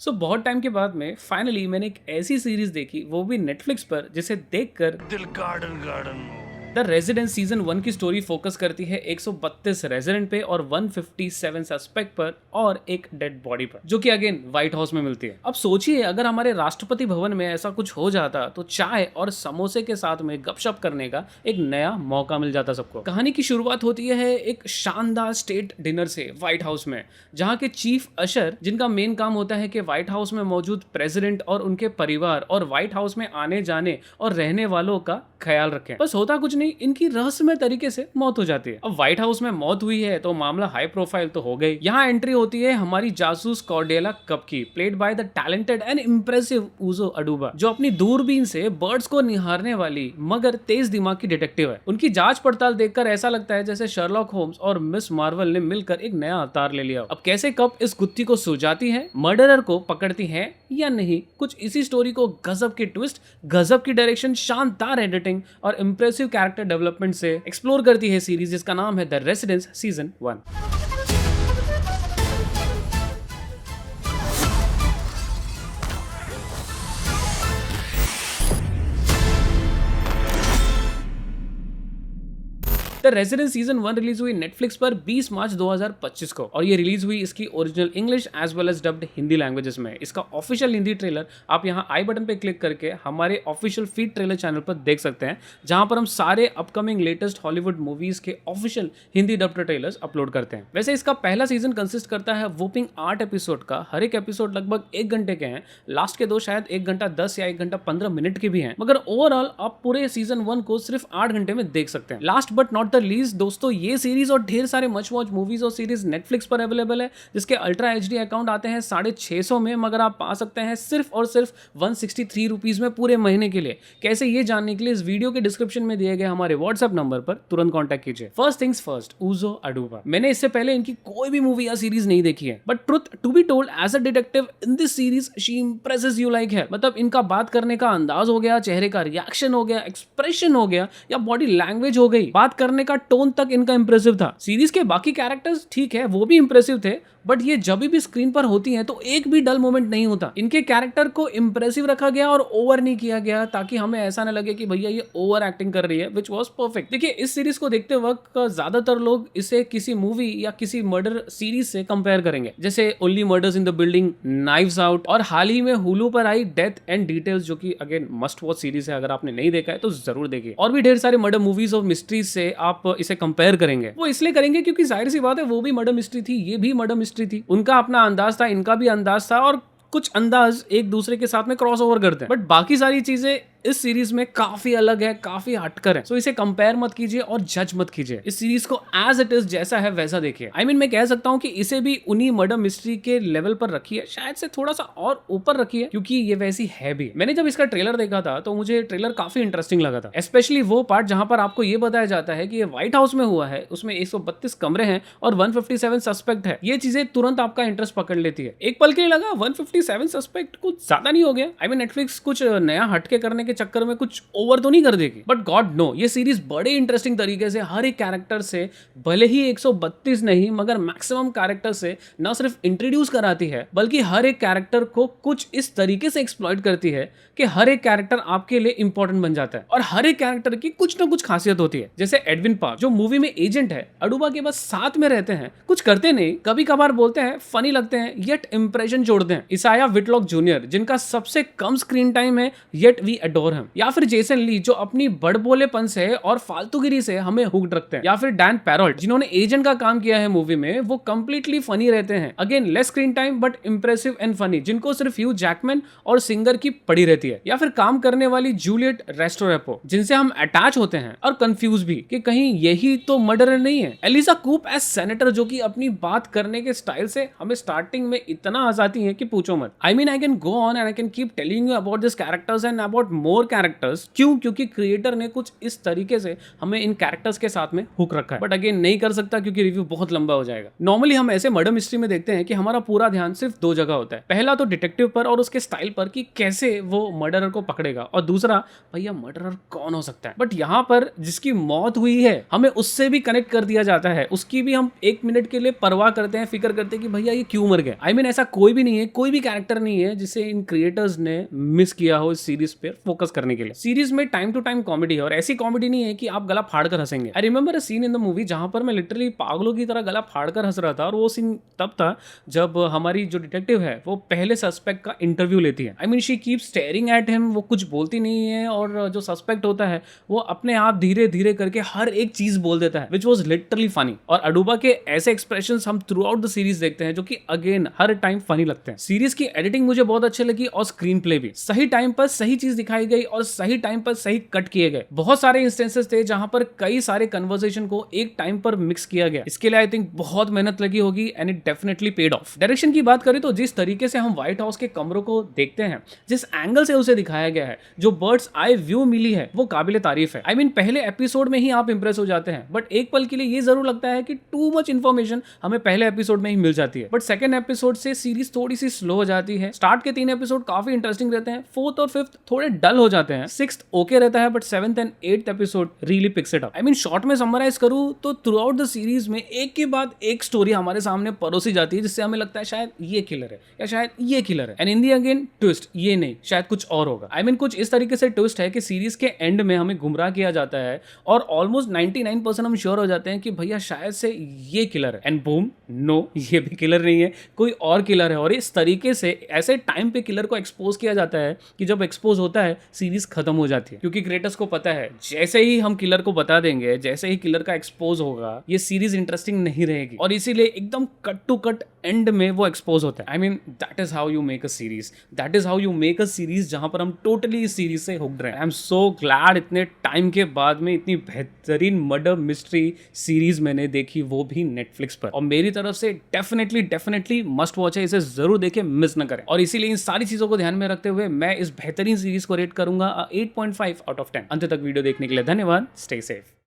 बहुत टाइम के बाद में फाइनली मैंने एक ऐसी सीरीज देखी, वो भी नेटफ्लिक्स पर, जिसे देखकर दिल गार्डन गार्डन हो। द रेजिडेंट सीजन 1 की स्टोरी फोकस करती है 132 रेजिडेंट पे और 157 सस्पेक्ट पर और एक डेड बॉडी पर, जो कि अगेन व्हाइट हाउस में मिलती है। अब सोचिए, अगर हमारे राष्ट्रपति भवन में ऐसा कुछ हो जाता तो चाय और समोसे के साथ में गपशप करने का एक नया मौका मिल जाता सबको। कहानी की शुरुआत होती है एक शानदार स्टेट डिनर से व्हाइट हाउस में, जहां के चीफ अशर, जिनका मेन काम होता है कि व्हाइट हाउस में मौजूद प्रेसिडेंट और उनके परिवार और व्हाइट हाउस में आने जाने और रहने वालों का ख्याल रखें। बस होता कुछ नहीं, इनकी रहस्यमय तरीके से मौत हो जाती है। अब व्हाइट हाउस में मौत हुई है तो मामला हाई प्रोफाइल तो हो गई। यहाँ एंट्री होती है हमारी जासूस कॉर्डेला कप की, played by the talented and impressive उजो अडुबा, जो अपनी दूरबीन से बर्ड्स को निहारने वाली मगर तेज दिमाग की डिटेक्टिव है। उनकी जांच पड़ताल देखकर ऐसा लगता है जैसे शर्लॉक होम्स और मिस मार्वल ने मिलकर एक नया अवतार ले लिया। अब कैसे कप इस गुत्थी को सुलझाती है, मर्डरर को पकड़ती है या नहीं, कुछ इसी स्टोरी को गजब की ट्विस्ट, गजब की डायरेक्शन, शानदार एडिटिंग और इंप्रेसिव कैरेक्टर डेवलपमेंट से एक्सप्लोर करती है सीरीज, जिसका नाम है the residence season 1। The residence season 1 release हुई नेटफ्लिक्स पर 20 मार्च 2025 को, और ये रिलीज हुई इसकी original English as well as dubbed Hindi languages में। इसका ऑफिशियल हिंदी ट्रेलर आप यहाँ आई बटन पे क्लिक करके हमारे ऑफिशियल फीड ट्रेलर चैनल पर देख सकते हैं, जहां पर हम सारे अपकमिंग लेटेस्ट हॉलीवुड मूवीज के official Hindi dubbed trailers upload करते हैं। वैसे इसका पहला सीजन कंसिस्ट करता है वोपिंग 8 एपिसोड का। हर एक एपिसोड लगभग 1 घंटे के हैं, लास्ट के 2 शायद 1 घंटा 10 या 1 घंटा 15 मिनट के भी हैं, मगर ओवरऑल आप पूरे सीजन 1 को सिर्फ 8 घंटे में देख सकते हैं। Last but not the least दोस्तों, ये सीरीज और ढेर सारे मच वॉच मूवीज और सीरीज नेटफ्लिक्स पर अवेलेबल है, जिसके अल्ट्रा एचडी अकाउंट आते हैं 650 में, मगर आप पा सकते हैं सिर्फ और सिर्फ 163 रुपीज में पूरे महीने के लिए। कैसे, ये जानने के लिए इस वीडियो के डिस्क्रिप्शन में दिए गए हमारे व्हाट्सएप नंबर पर तुरंत कॉन्टैक्ट कीजिए। फर्स्ट थिंग्स फर्स्ट, उजो अडुबा। मैंने इससे पहले इनकी कोई भी मूवी या सीरीज नहीं देखी है, but truth to be told, as a detective in this series she impresses you like है। मतलब इनका बात करने का अंदाज हो गया, चेहरे का रिएक्शन हो गया, एक्सप्रेशन हो गया, या बॉडी लैंग्वेज हो गई, बात करने का टोन तक इनका इंप्रेसिव था। सीरीज के बाकी कैरेक्टर्स ठीक है, वो भी इंप्रेसिव थे, बट ये जब भी स्क्रीन पर होती हैं तो एक भी डल मोमेंट नहीं होता। इनके कैरेक्टर को इंप्रेसिव रखा गया और ओवर नहीं किया गया, ताकि हमें ऐसा ना लगे कि भैया ये ओवर एक्टिंग कर रही है, विच वाज परफेक्ट। देखिए, इस सीरीज को देखते वक्त ज्यादातर लोग इसे किसी मूवी या किसी मर्डर सीरीज से कंपेयर करेंगे, जैसे only murders in the building, knives out, और हाल ही में हुलू पर आई डेथ एंड डिटेल्स, जो कि अगेन मस्ट वॉच सीरीज है। अगर आपने नहीं देखा है तो जरूर देखिए। और भी ढेर सारे मर्डर मूवीज और मिस्ट्रीज से आप इसे कंपेयर करेंगे। वो इसलिए करेंगे क्योंकि जाहिर सी बात है, वो भी मर्डर मिस्ट्री थी, ये भी मर्डर मिस्ट्री थी। उनका अपना अंदाज था, इनका भी अंदाज था, और कुछ अंदाज एक दूसरे के साथ में क्रॉस ओवर करते हैं, बट बाकी सारी चीजें इस सीरीज में काफी अलग है, काफी हटकर है। सो इसे कंपेयर मत कीजिए और जज मत कीजिए। इस सीरीज को एज इट इज, जैसा है वैसा देखिए। I mean, मैं कह सकता हूं कि इसे भी उन्हीं मर्डर मिस्ट्री के लेवल पर रखिए, शायद से थोड़ा सा और ऊपर रखिए, क्योंकि ये वैसी है भी। मैंने जब इसका ट्रेलर देखा था तो मुझे ट्रेलर काफी इंटरेस्टिंग लगा था, स्पेशली वो पार्ट जहां पर आपको ये बताया जाता है कि ये व्हाइट हाउस में हुआ है, उसमें 132 कमरे हैं और 157 सस्पेक्ट है। ये चीजें तुरंत आपका इंटरेस्ट पकड़ लेती है। एक पल के लिए लगा 157 सस्पेक्ट कुछ ज्यादा नहीं हो गया? I mean, नेटफ्लिक्स कुछ नया हटके करने के चक्कर में कुछ ओवर तो नहीं कर देगी? बट गॉड नो, ये सीरीज बड़े इंटरेस्टिंग तरीके से हर एक कैरेक्टर से, भले ही 132 नहीं मगर मैक्सिमम कैरेक्टर से न सिर्फ इंट्रोड्यूस कराती है, बल्कि हर एक कैरेक्टर को कुछ इस तरीके से एक्सप्लॉइट करती है कि हर एक कैरेक्टर आपके लिए इंपॉर्टेंट बन जाता है, और हर एक कैरेक्टर की कुछ ना कुछ खासियत होती है। जैसे एडविन पार्क, जो मूवी में एजेंट है, अडुबा के बस साथ में रहते हैं, कुछ करते नहीं, कभी कभार बोलते हैं, फनी लगते हैं, येट इंप्रेशन जोड़ते हैं। इसाया विटलॉक जूनियर, जिनका सबसे कम स्क्रीन टाइम है, येट वी अडोर हिम। या फिर जेसन ली, जो अपनी बड़बोलेपन से और फालतूगिरी से हमें हुक्ड रखते हैं। या फिर डैन पैरोल्ट, जिन्होंने एजेंट का काम किया है मूवी में, वो कंप्लीटली फनी रहते हैं। Again less screen time but impressive and funny, जिनको सिर्फ ह्यू जैकमैन और सिंगर की पड़ी रहती है। या फिर काम करने वाली जूलियट रेस्टोरेपो, जिनसे हम अटैच होते हैं और कंफ्यूज भी कि कहीं यही तो मर्डरर नहीं है। एलिसा कूप एज सेनेटर, जो कि अपनी बात करने के स्टाइल से हमें स्टार्टिंग में इतना हंसाती है कि पूछो मत। I mean, I can go on and I can keep telling you about these characters and about more characters. क्यों? क्योंकि क्रिएटर ने कुछ इस तरीके से हमें इन कैरेक्टर्स के साथ में हुक रखा है। बट अगेन नहीं कर सकता क्योंकि रिव्यू बहुत लंबा हो जाएगा। नॉर्मली हम ऐसे मर्डर मिस्ट्री में देखते हैं कि हमारा पूरा ध्यान सिर्फ दो जगह होता है। पहला तो डिटेक्टिव पर और उसके स्टाइल पर कि कैसे वो मर्डरर को पकड़ेगा, और दूसरा भैया मर्डरर कौन हो सकता है। बट यहाँ पर जिसकी मौत हुई है हमें उससे भी कनेक्ट कर दिया जाता है, उसकी भी हम एक मिनट के लिए परवाह करते हैं, फिक्र करते हैं कि भैया ये क्यों मर गए। आई मीन ऐसा कोई भी नहीं है, कोई भी कैरेक्टर नहीं है जिसे इन क्रिएटर्स ने मिस किया हो इस सीरीज पे फोकस करने के लिए। सीरीज में टाइम टू टाइम कॉमेडी है और ऐसी कॉमेडी नहीं है कि आप गला फाड़ कर हंसेंगे। I remember a scene in the movie जहां पर मैं लिटरली पागलों की तरह गला फाड़ कर हंस रहा था, और वो सीन तब था जब हमारी जो डिटेक्टिव है वो पहले सस्पेक्ट का इंटरव्यू लेती है। I mean she keep staring at him, वो कुछ बोलती नहीं है और जो सस्पेक्ट होता है वो अपने आप धीरे धीरे करके हर एक चीज बोल देता है, विच वॉज लिटरली फनी। और अडुबा के ऐसे एक्सप्रेशंस हम थ्रू आउट द सीरीज देखते हैं जो कि अगेन हर टाइम फनी लगते हैं। सीरीज की एडिटिंग मुझे बहुत अच्छी लगी और स्क्रीन प्ले भी सही टाइम पर सही चीज दिखाई गई और सही टाइम पर सही कट किए गए। बहुत सारे इंस्टेंसेस थे जहां पर कई सारे कन्वर्सेशन को एक टाइम पर मिक्स किया गया। इसके लिए आई थिंक बहुत मेहनत लगी होगी and it definitely paid of. Direction की बात करें तो जिस तरीके से हम व्हाइट हाउस के कमरों को देखते हैं, जिस एंगल से उसे दिखाया गया है, जो बर्ड्स आई व्यू मिली है, वो काबिले तारीफ है। आई मीन पहले एपिसोड में ही आप इंप्रेस हो जाते हैं, बट एक पल के लिए ये जरूर लगता है कि टू मच इंफॉर्मेशन हमें पहले एपिसोड में ही मिल जाती है। बट सेकंड एपिसोड से सीरीज थोड़ी सी स्लो हो जाती है। स्टार्ट के 3 एपिसोड काफी इंटरेस्टिंग रहते हैं, 4th और 5th थोड़े डल हो जाते हैं, 6th ओके रहता है, but 7th and 8th episode really picks it up. I mean short में समराइज करूं तो थ्रू आउट द सीरीज में एक के बाद एक स्टोरी हमारे सामने परोसी जाती है, जिससे हमें लगता है शायद ये किलर है या शायद ये किलर है, and in the again twist ये नहीं, शायद कुछ और होगा। आई मीन कुछ इस तरीके से ट्विस्ट है कि सीरीज के एंड में हमें गुमराह किया जाता है और ऑलमोस्ट 99% हम श्योर हो जाते हैं कि भैया शायद से ये किलर है, एंड बूम, नो ये भी किलर नहीं है, कोई और किलर है। और इस तरीके से ऐसे टाइम पे किलर को एक्सपोज किया जाता है कि जब एक्सपोज होता है सीरीज खत्म हो जाती है, क्योंकि क्रिएटर्स को पता है जैसे ही हम किलर को बता देंगे, जैसे ही किलर का एक्सपोज होगा, ये सीरीज इंटरेस्टिंग नहीं रहेगी, और इसीलिए एकदम कट टू कट एंड में वो एक्सपोज होता है। I mean that is how you make a series, that is how you make a series जहां पर हम टोटली इस सीरीज से हुक्ड रहे। आई एम सो ग्लैड इतने टाइम के बाद में इतनी बेहतरीन मर्डर मिस्ट्री सीरीज मैंने देखी, वो भी नेटफ्लिक्स पर, और मेरी तरफ से डेफिनेटली मस्ट वॉच है, इसे जरूर देखें, मिस न करें। और इसीलिए इन सारी चीजों को ध्यान में रखते हुए मैं इस बेहतरीन सीरीज को रेट करूंगा 8.5 आउट ऑफ 10। अंत तक वीडियो देखने के लिए धन्यवाद। Stay safe.